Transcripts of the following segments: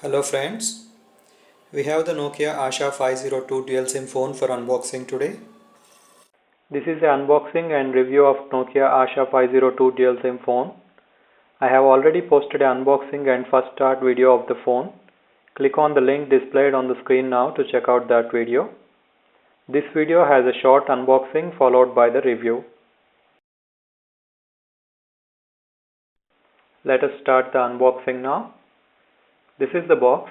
Hello friends, we have the Nokia Asha 502 dual SIM phone for unboxing today. This is the unboxing and review of Nokia Asha 502 dual SIM phone. I have already posted an unboxing and first start video of the phone. Click on the link displayed on the screen now to check out that video. This video has a short unboxing followed by the review. Let us start the unboxing now. This is the box.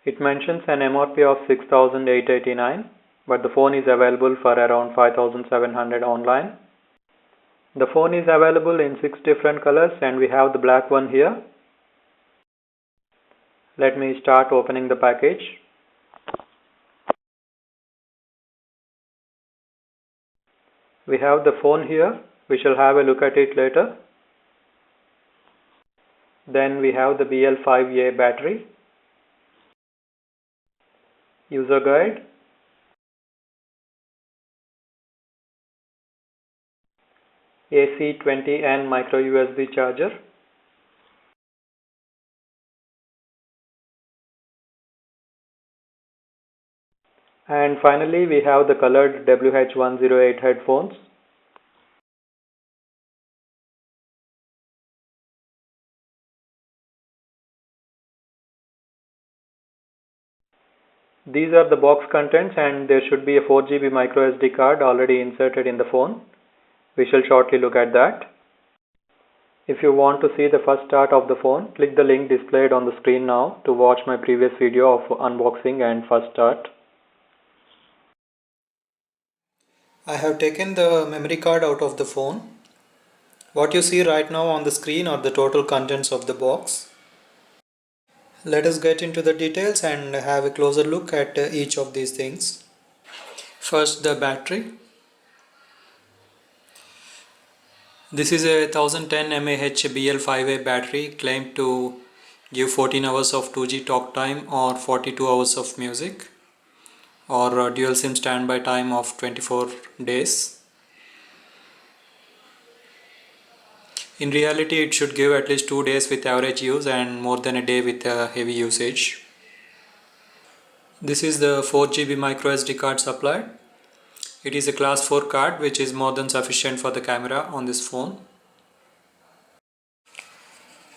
It mentions an MRP of 6,889, but the phone is available for around 5,700 online. The phone is available in 6 different colors and we have the black one here. Let me start opening the package. We have the phone here. We shall have a look at it later. Then we have the BL5A battery, user guide, AC20N micro USB charger, and finally we have the colored WH108 headphones. These are the box contents and there should be a 4GB Microsd card already inserted in the phone. We shall shortly look at that. If you want to see the first start of the phone, click the link displayed on the screen now to watch my previous video of unboxing and first start. I have taken the memory card out of the phone. What you see right now on the screen are the total contents of the box. Let us get into the details and have a closer look at each of these things. First, the battery. This is a 1010 mAh BL5A battery claimed to give 14 hours of 2G talk time or 42 hours of music, or dual SIM standby time of 24 days. In reality, it should give at least 2 days with average use and more than a day with heavy usage. This is the 4GB microSD card supplied. It is a class 4 card which is more than sufficient for the camera on this phone.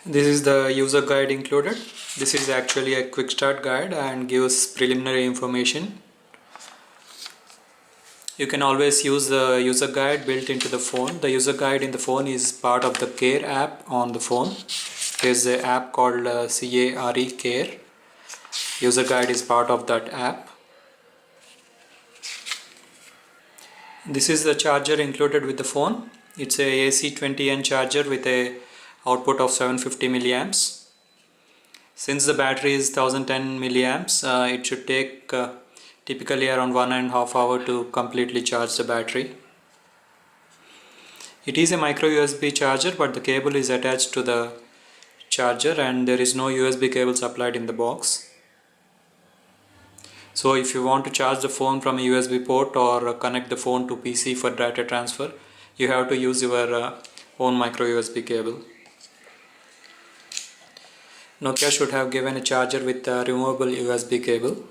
This is the user guide included. This is actually a quick start guide and gives preliminary information. You can always use the user guide built into the phone. The user guide in the phone is part of the Care app on the phone. There's an app called CARE Care. User guide is part of that app. This is the charger included with the phone. It's a AC20N charger with a output of 750 milliamps. Since the battery is 1010 milliamps, it should take typically around 1.5 hours to completely charge the battery. It is a micro USB charger, but the cable is attached to the charger and there is no USB cable supplied in the box. So if you want to charge the phone from a USB port or connect the phone to PC for data transfer, you have to use your own micro USB cable. Nokia should have given a charger with a removable USB cable.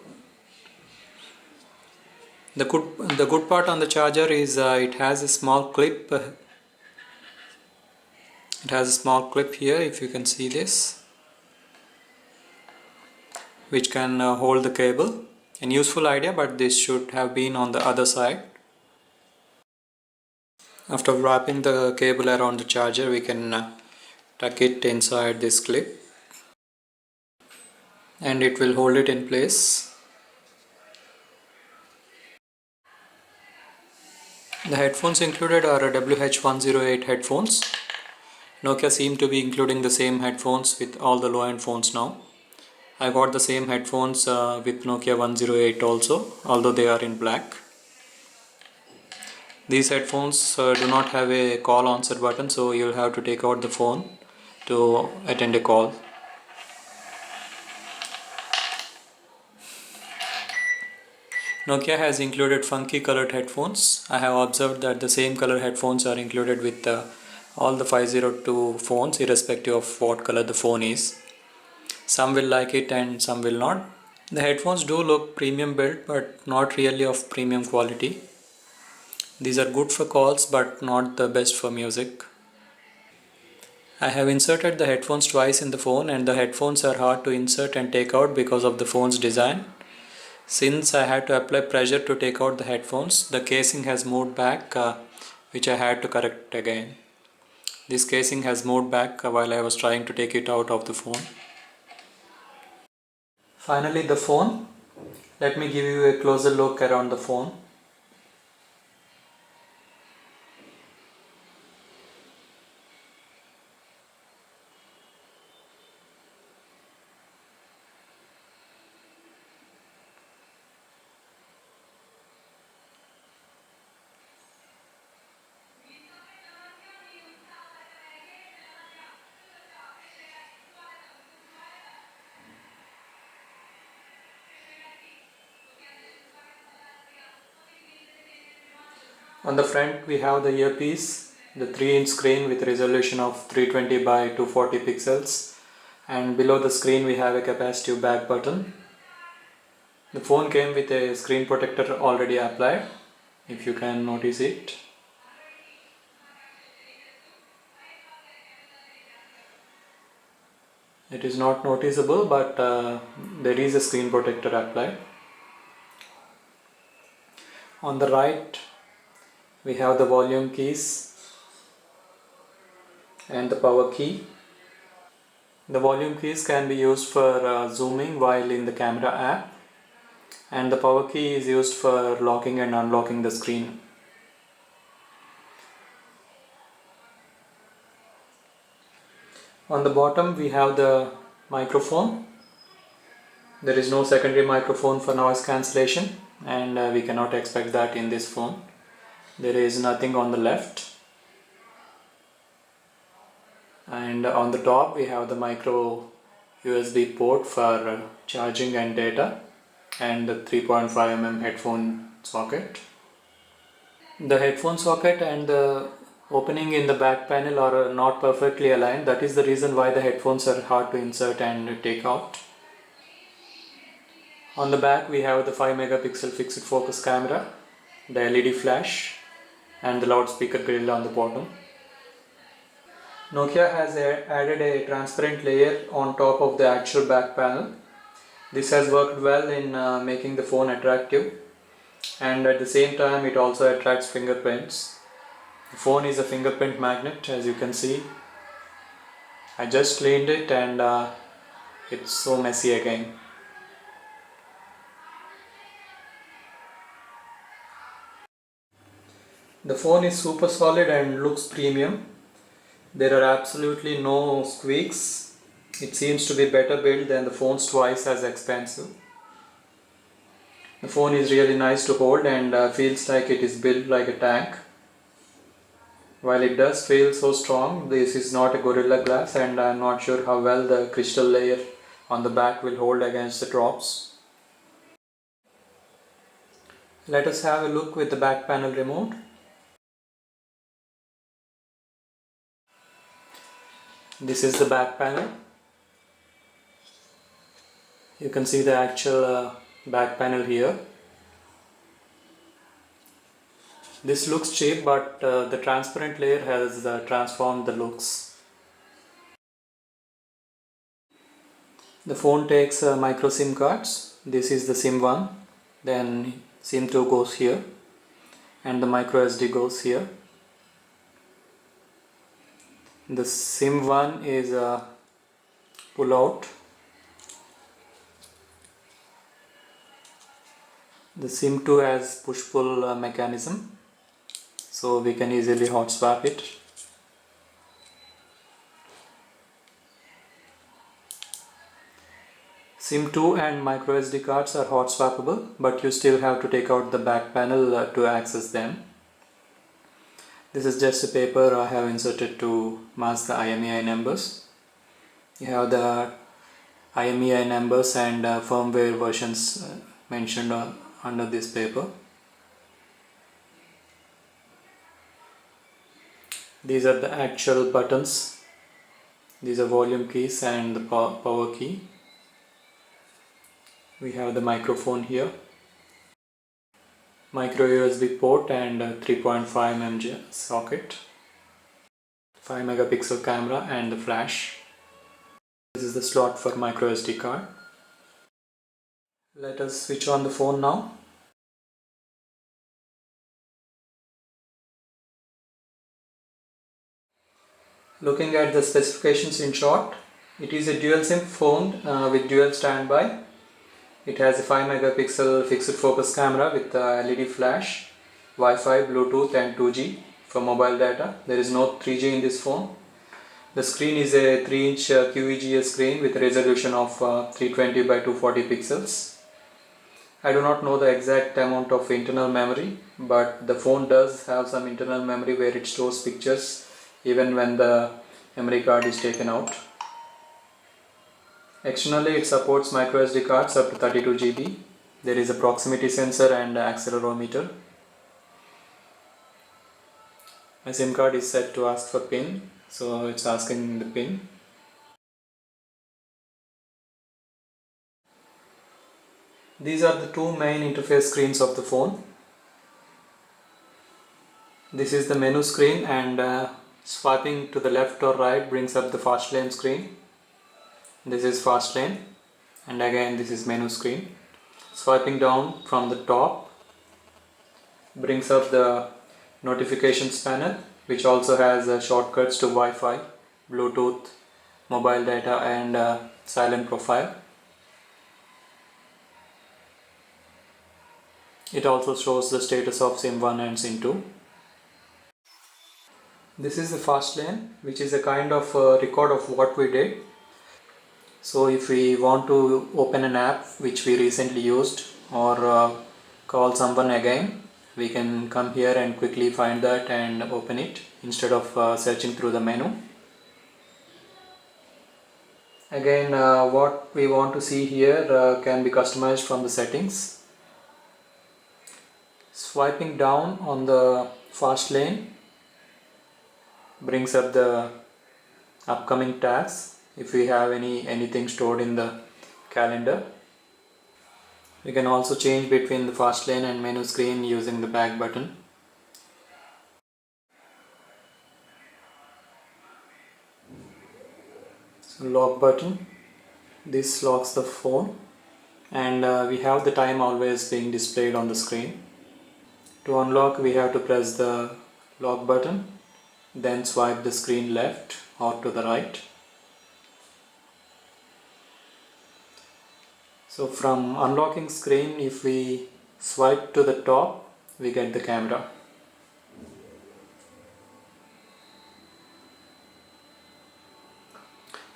The good part on the charger is it has a small clip. It has a small clip here, if you can see this, which can hold the cable. An useful idea, but this should have been on the other side. After wrapping the cable around the charger, we can tuck it inside this clip and it will hold it in place. The headphones included are WH108 headphones. Nokia seem to be including the same headphones with all the low-end phones now. I got the same headphones with Nokia 108 also, although they are in black. These headphones do not have a call answer button, so you'll have to take out the phone to attend a call. Nokia has included funky colored headphones. I have observed that the same color headphones are included with all the 502 phones irrespective of what color the phone is. Some will like it and some will not. The headphones do look premium built but not really of premium quality. These are good for calls but not the best for music. I have inserted the headphones twice in the phone and the headphones are hard to insert and take out because of the phone's design. Since I had to apply pressure to take out the headphones, the casing has moved back, which I had to correct again. This casing has moved back while I was trying to take it out of the phone. Finally, the phone. Let me give you a closer look around the phone. On the front we have the earpiece, the 3-inch screen with resolution of 320 by 240 pixels, and below the screen we have a capacitive back button. The phone came with a screen protector already applied, if you can notice it. It is not noticeable, but there is a screen protector applied. On the right we have the volume keys and the power key. The volume keys can be used for zooming while in the camera app, and the power key is used for locking and unlocking the screen. On the bottom we have the microphone. There is no secondary microphone for noise cancellation, and we cannot expect that in this phone. There is nothing on the left. And on the top we have the micro USB port for charging and data, and the 3.5 mm headphone socket. The headphone socket and the opening in the back panel are not perfectly aligned. That is the reason why the headphones are hard to insert and take out. On the back we have the 5 megapixel fixed focus camera, the LED flash, and the loudspeaker grill on the bottom. Nokia has added a transparent layer on top of the actual back panel. This has worked well in making the phone attractive, and at the same time it also attracts fingerprints. The phone is a fingerprint magnet, as you can see. I just cleaned it and it's so messy again. The phone is super solid and looks premium. There are absolutely no squeaks. It seems to be better built than the phones twice as expensive. The phone is really nice to hold and feels like it is built like a tank. While it does feel so strong, this is not a Gorilla Glass, and I am not sure how well the crystal layer on the back will hold against the drops. Let us have a look with the back panel remote. This is the back panel. You can see the actual back panel here. This looks cheap, but the transparent layer has transformed the looks. The phone takes micro SIM cards. This is the SIM 1, then SIM 2 goes here, and the micro SD goes here. The SIM 1 is pull out. The SIM 2 has push-pull mechanism, so we can easily hot swap it. SIM 2 and micro SD cards are hot swappable, but you still have to take out the back panel to access them. This is just a paper I have inserted to mask the IMEI numbers. You have the IMEI numbers and firmware versions mentioned under this paper. These are the actual buttons. These are volume keys and the power key. We have the microphone here, micro USB port and 3.5 mm socket, 5 megapixel camera and the flash. This is the slot for microsd card. Let us switch on the phone now. Looking at the specifications in short, it is a dual SIM phone with dual standby. It has a 5 megapixel fixed focus camera with LED flash, Wi-Fi, Bluetooth and 2G for mobile data. There is no 3G in this phone. The screen is a 3-inch QVGA screen with a resolution of 320 by 240 pixels. I do not know the exact amount of internal memory, but the phone does have some internal memory where it stores pictures even when the memory card is taken out. Externally, it supports microSD cards up to 32 GB. There is a proximity sensor and accelerometer. My SIM card is set to ask for PIN, so it's asking the PIN. These are the two main interface screens of the phone. This is the menu screen, and swiping to the left or right brings up the fast lane screen. This is fast lane, and again this is menu screen. Swiping down from the top brings up the notifications panel, which also has shortcuts to Wi-Fi, Bluetooth, mobile data and silent profile. It also shows the status of SIM 1 and SIM 2. This is the fast lane, which is a kind of record of what we did. So if we want to open an app which we recently used or call someone again, we can come here and quickly find that and open it instead of searching through the menu. Again, what we want to see here can be customized from the settings. Swiping down on the fast lane brings up the upcoming tasks if we have anything stored in the calendar. We can also change between the fast lane and menu screen using the back button. So lock button, this locks the phone, and we have the time always being displayed on the screen. To unlock, we have to press the lock button, then swipe the screen left or to the right. So from unlocking screen, if we swipe to the top, we get the camera.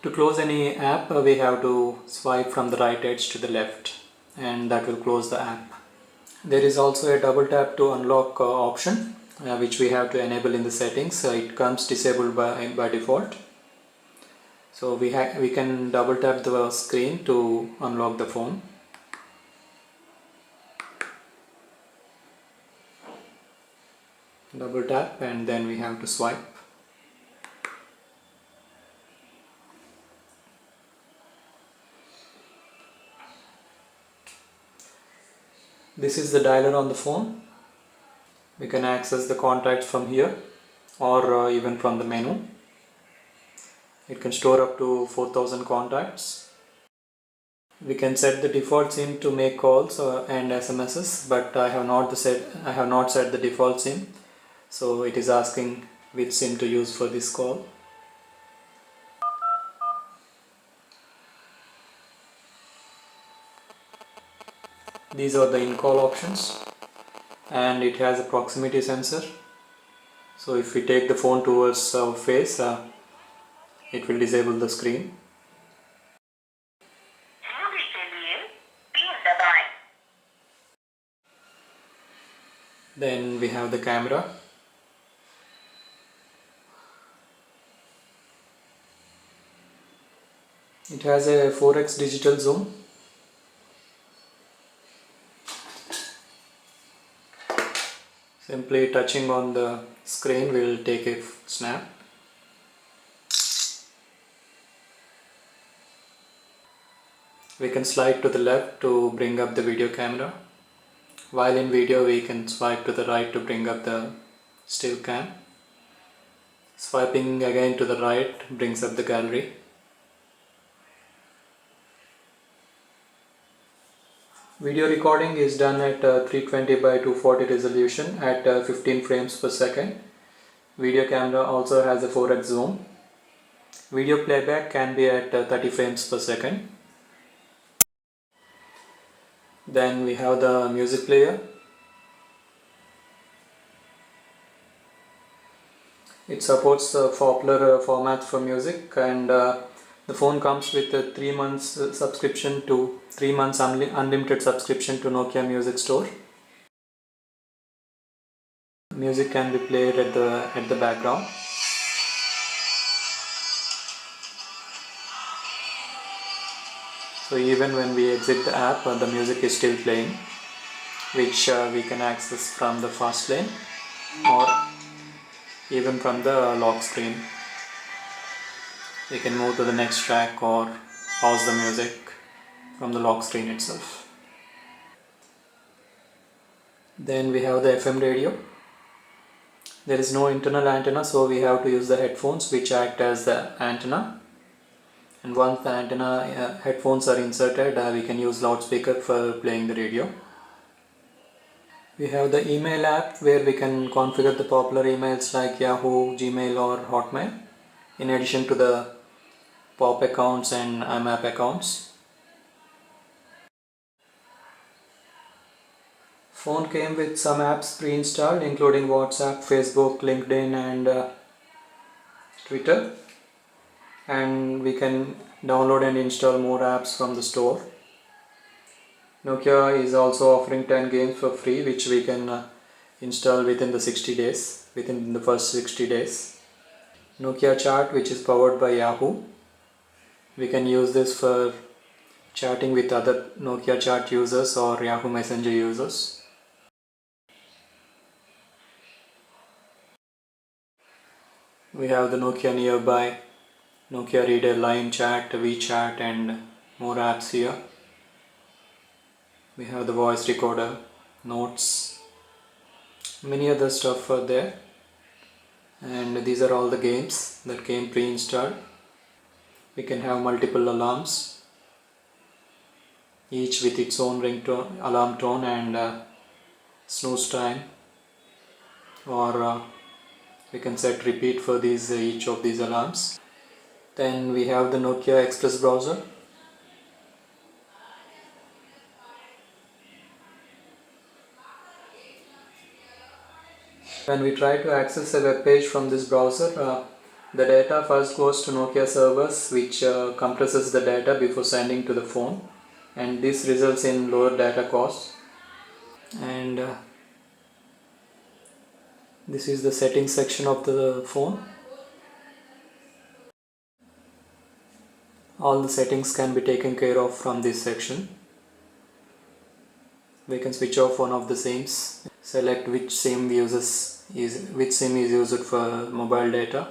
To close any app, we have to swipe from the right edge to the left, and that will close the app. There is also a double tap to unlock option, which we have to enable in the settings. It comes disabled by default. So we can double tap the screen to unlock the phone. Double tap and then we have to swipe. This is the dialer on the phone. We can access the contacts from here or even from the menu. It can store up to 4000 contacts. We can set the default SIM to make calls and SMSs, but I have not set the default SIM, so it is asking which SIM to use for this call. These are the in-call options, and it has a proximity sensor. So if we take the phone towards our face, it will disable the screen. Then we have the camera. It has a 4x digital zoom. Simply touching on the screen will take a snap. We can slide to the left to bring up the video camera. While in video, we can swipe to the right to bring up the still cam. Swiping again to the right brings up the gallery. Video recording is done at 320 by 240 resolution at 15 frames per second. Video camera also has a 4x zoom. Video playback can be at 30 frames per second. Then we have the music player. It supports popular formats for music, and the phone comes with a 3 months subscription to 3 months unlimited subscription to Nokia Music Store. Music can be played at the background. So even when we exit the app, the music is still playing, which we can access from the fast lane or even from the lock screen. We can move to the next track or pause the music from the lock screen itself. Then we have the FM radio. There is no internal antenna, so we have to use the headphones which act as the antenna. And once the antenna headphones are inserted, we can use loudspeaker for playing the radio. We have the email app where we can configure the popular emails like Yahoo, Gmail or Hotmail, in addition to the POP accounts and IMAP accounts. Phone came with some apps pre-installed including WhatsApp, Facebook, LinkedIn and Twitter, and we can download and install more apps from the store. Nokia is also offering 10 games for free which we can install within the first 60 days. Nokia Chat, which is powered by Yahoo. We can use this for chatting with other Nokia Chat users or Yahoo Messenger users. We have the Nokia Nearby, Nokia Reader, Line Chat, WeChat and more apps here. We have the voice recorder, notes, many other stuff are there, and these are all the games that came pre-installed. We can have multiple alarms, each with its own ringtone, alarm tone and snooze time, or we can set repeat for each of these alarms. Then we have the Nokia Xpress Browser. When we try to access a web page from this browser, the data first goes to Nokia servers, which compresses the data before sending to the phone, and this results in lower data costs. And this is the settings section of the phone. All the settings can be taken care of from this section. We can switch off one of the SIMs, select which SIM is used for mobile data.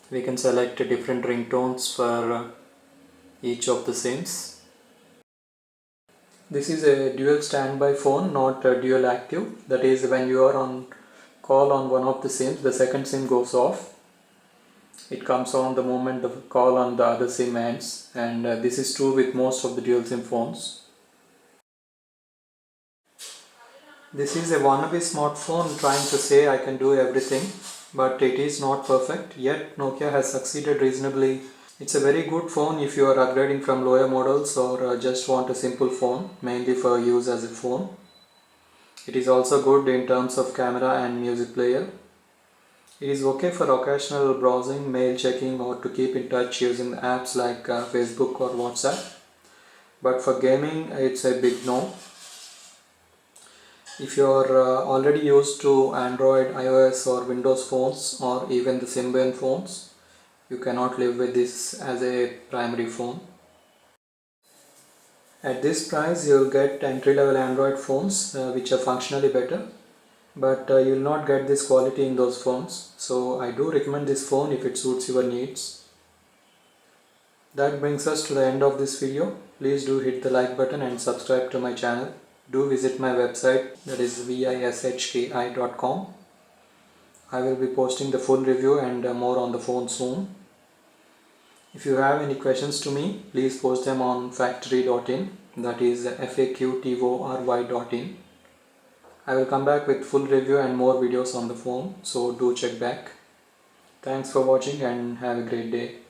We can select different ringtones for each of the SIMs. This is a dual standby phone, not dual active. That is, when you are on call on one of the SIMs, the second SIM goes off. It comes on the moment the call on the other SIM ends, and this is true with most of the dual SIM phones. This is a wannabe smartphone trying to say I can do everything, but it is not perfect, yet Nokia has succeeded reasonably. It's a very good phone if you are upgrading from lower models or just want a simple phone, mainly for use as a phone. It is also good in terms of camera and music player. It is okay for occasional browsing, mail checking or to keep in touch using apps like Facebook or WhatsApp. But for gaming, it's a big no. If you are already used to Android, iOS or Windows phones or even the Symbian phones, you cannot live with this as a primary phone. At this price you will get entry-level Android phones which are functionally better, but you will not get this quality in those phones. So I do recommend this phone if it suits your needs. That brings us to the end of this video. Please do hit the like button and subscribe to my channel. Do visit my website, that is vishki.com. I will be posting the full review and more on the phone soon. If you have any questions to me, please post them on factory.in, that is factory.in. I will come back with full review and more videos on the phone, so do check back. Thanks for watching and have a great day.